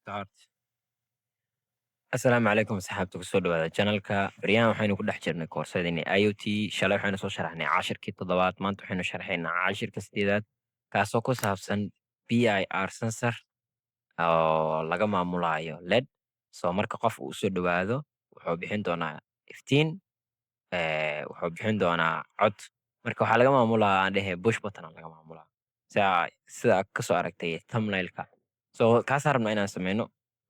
Start. Assalaamu calaykum asxaabta kusoo dhawaada channelka baryahan waxaynu ku dhex jirnay koorsadeenii IoT shalay waxaynu soo sharaxnay cashirkii toddobaad maanta waxaynu sharxaynaa cashirka sideedaad kaasoo ku saabsan PIR sensor oo laga maamulayo LED soo marka qof uu soo dhawaado wuxuu bixin doonaa iftiin wuxuu bixin doonaa cod marka waxaa laga maamulaa aan dhehe push button aa laga maamulaa sida kasoo aragtay thumbnailka so kaasaan rabnaa inaan sameyno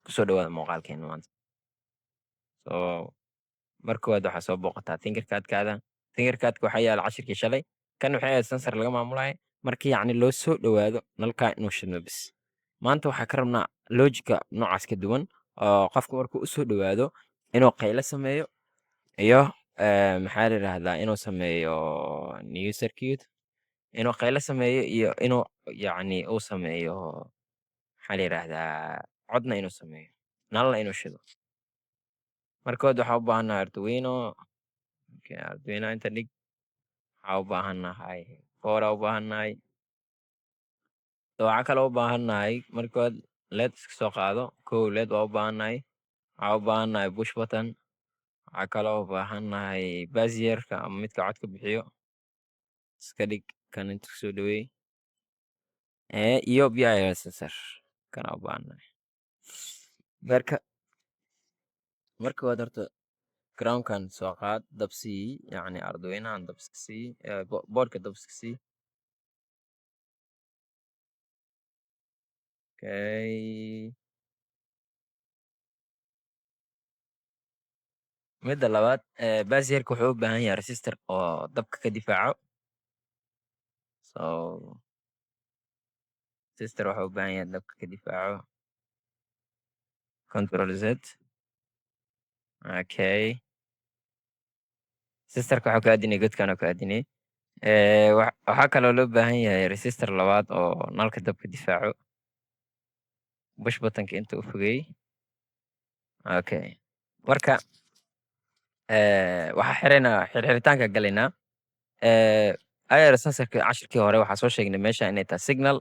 kusoo dhawaada muuqaalkeena maanta so marka koowaad waxaa soo booqataa tinkercadkaada tinkercadka waxaa yaala cashirkii shalay kan waxay ahayd sensor laga maamulayo markii yacni loo soo dhawaado nalkaa inuu shidmo bis maanta waxaa ka rabnaa logica noocaas ka duwan oo qofka markuu usoo dhawaado inuu qaylo sameeyo iyo maxaa la yidhaahdaa inuu sameeyo new circuit inuu qaylo sameeyo iyo inuu yacni uu sameeyo maxaa la yidhaahdaa codna inuu sameeyo nalna inuu shido markood waxaa u baahannahay arduino arduino inta dhig waxaa u baahannahay foora u baahannahay so waxaa kaloo u baahannahay markood led iska soo qaado kow led waa u baahannahay waxaa u baahannahay push button waxaa kaloo u baahannahay basiyerka ama midka codka bixiyo iska dhig kan inta kusoo dhaweey iyo PIR sensor kana u baahannahay markood horta groundkan soo qaad dabsii yacni arduinahan dabska sii boardka dabska sii okay midda labaad basiyerka wuxuu u baahan yahay resistor oo dabka ka difaaco so resistor wuxuu u baahan yahay dabka ka difaaco control z okay resistorka waxuu ka aadinay godkan oo ka aadinay waxaa kaloo loo baahan yahay resistor labaad oo nalka dabka difaaco push buttonka inta u fogeey okay marka waxaa xiraynaa xirxiritaanka galaynaa IR sensorka cashirkii hore waxaa soo sheegnay meesha inay tahay signal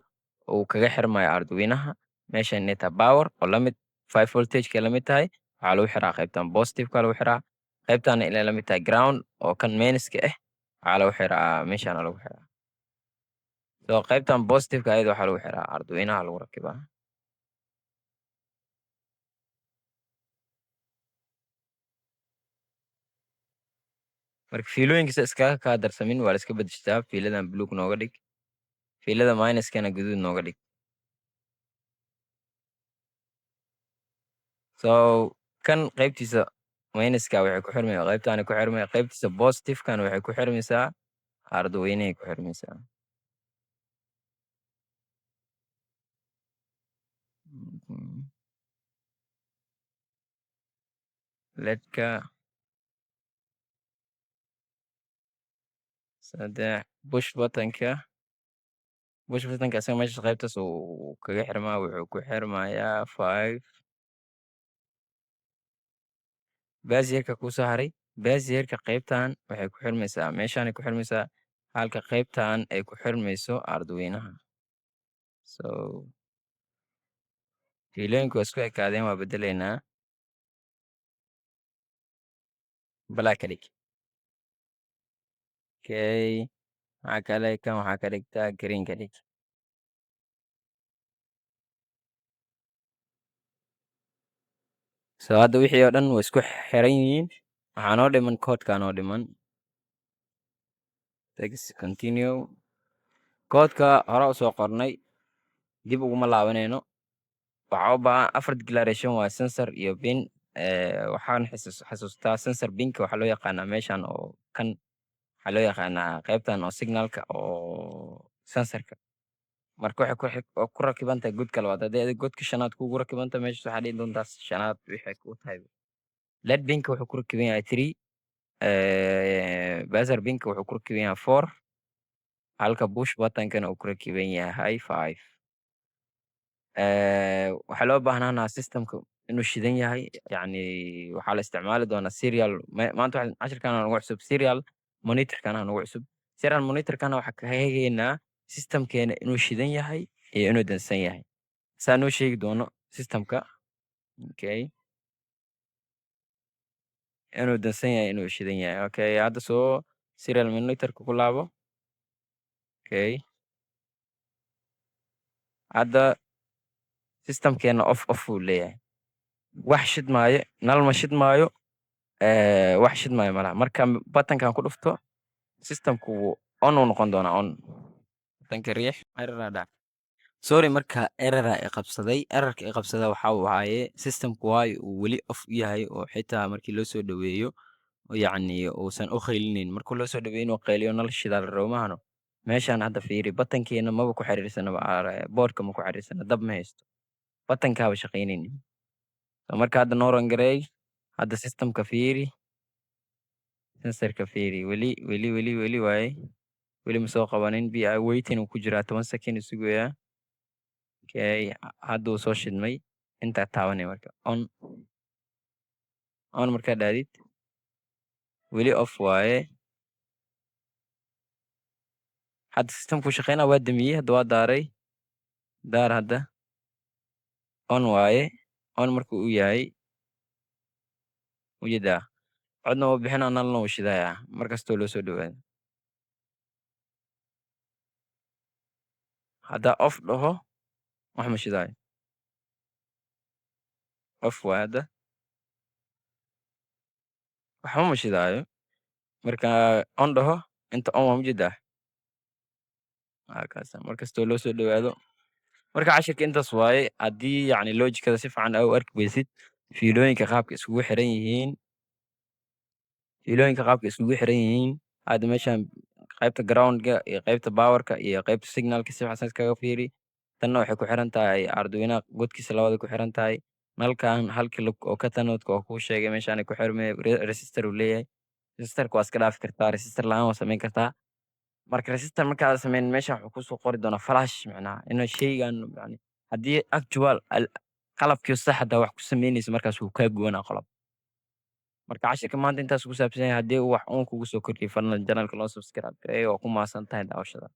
uu kaga xirmayo arduinaha meesha inay tahay power oo lamid 5 voltageka lamid tahay waxaa lagu xiraa qaybtan positiveka lagu xiraa qaybtana inay lamid tahay ground oo kan mainiska ah waxaa lagu xiraa meeshana lagu xiraa so qaybtan positiveka ayada waxaa lagu xiraa arduinaha lagu rakibaa marka fiilooyinkiisa iskaga kaa darsamin waa la iska bedeshtaa fiiladan buluug nooga dhig fiilada minuskana guduud nooga dhig so kan qaybtiisa minuska waxay ku xirmaya qaybtani ku xirmaya qaybtiisa positivekana waxay ku xirmaysaa arduinahay ku xirmaysaa ledka saddex push buttonka isaga meesha qaybtaas uu kaga xirmaa wuxuu ku xirmayaa 5 basiyerka kusoo haray basiyerka qaybtan waxay ku xirmaysaa meeshaanay ku xirmaysaa halka qaybtan ay ku xirmayso arduinaha so fiilooyinku waa isku ekaadeen waa bedelaynaa black ka dhig okay waxaa kale kan waxaa ka dhigtaa green ka dhig so hadda wixii oo dhan way isku xiran yihiin waxaa noo dhiman koodka noo dhiman text continue koodka hore usoo qornay dib uguma laabanayno waxaa u baahan 4 declaration waa sensor iyo pin waxaan xasuustaa sensor pinka waxaa loo yaqaanaa meeshan oo kan waxaa loo yaqaanaa qaybtan oo signalka oo sensorka marka waxay ku rakiban tahay godka labaad haddii godka shanaad kugu rakiban tahay meeshas waxaa dhihi doontaa shanaad wixay ku tahay led pinka wuxuu ku rakiban yahay 3 buzzer pinka wuxuu ku rakiban yahay 4 halka push buttonkana uu ku rakiban yahay 5 waxaa loo baahnaanaa systemka inuu shidan yahay yacni waxaa la isticmaali doonaa serial maanta cashirkana nagu cusub serial monitorkana nagu cusub serial monitorkana waxaa kaga hegaynaa systemkeena inuu shidan yahay iyo inuu dansan yahay saa noo sheegi doono systemka okay, inuu dansan yahay, inuu shidan yahay, okay, hadda soo serial monitorka ku laabo, okay, hadda systemkeena off uu leeyahay, wax shidmaayo, nal ma shidmaayo, wax shidmaayo malaha. Marka buttonkan ku dhufto systemku wuu on uu noqon doonaa on. Buttonka riix, error aa dhacay. Sorry marka error aa i qabsaday, errorka i qabsada waxa waaye systemku waayo uu weli off u yahay oo xitaa markii loo soo dhaweeyo oo yacni uusan u qaylinayn. Marka loo soo dhaweeyo inuu qayliyo nal shidaal rabo maahano. Meeshaan hadda fiiri buttonkeena maba ku xiriirsana boardka ma ku xiriirsana, dab ma haysto. Buttonkaaba shaqaynaynin. So marka hadda noo run gareey, hadda systemka fiiri, sensorka fiiri, weli waaye, weli ma soo qabanin, BI waiting uu ku jiraa 10 second uu sugayaa. Okay, hadda wuu soo shidmay, intaa taabanaya marka on markaad dhahdid, weli off waaye. Hadda systemku wuu shaqaynaa, waa damiyey, hadda waa daaray, daar hadda, on waaye, on marka uu yahay, ujeedaa, codna wuu bixinaa, nalna wuu shidayaa, mar kastoo loo soo dhawaado. Haddaa off dhaho, wax ma shidaayo, off waaye hadda, waxba ma shidaayo. Marka on dhaho, inta on waa ma ujeedaa, waa kaasa, mar kastoo loo soo dhawaado. Marka cashirka intaas waaye, haddii yacni loojikada si fiican aa u arki waysid, fiilooyinka qaabka iskugu xiran yihiin, hadda meeshaan qaybta groundka iyo qaybta powerka iyo qaybta signalka si fiican iskaga fiiri. Tanna waxay ku xiran tahay Arduino godkiisa labada ku xiran tahay. Nalkan halkii lug oo katanoodka oo kuu sheegay meeshaan ay ku xirmee resistor uu leeyahay. Resistorka waa iska dhaafi kartaa, resistor la'aan waa samayn kartaa. Marka resistor markaad samayn meeshaan wuxuu kusoo qori doonaa flash macnaha inuu shaygan yacni haddii actual qalabkii sax haddaa wax ku samaynayso markaas wuu kaa gubanaa qalab. Marka cashirka maanta intaas ku saabsan yahay, haddii uu wax uun kugu soo kordhiyo fadlan channelka noo subscribe gareeyo, waa ku mahadsantahay daawashada.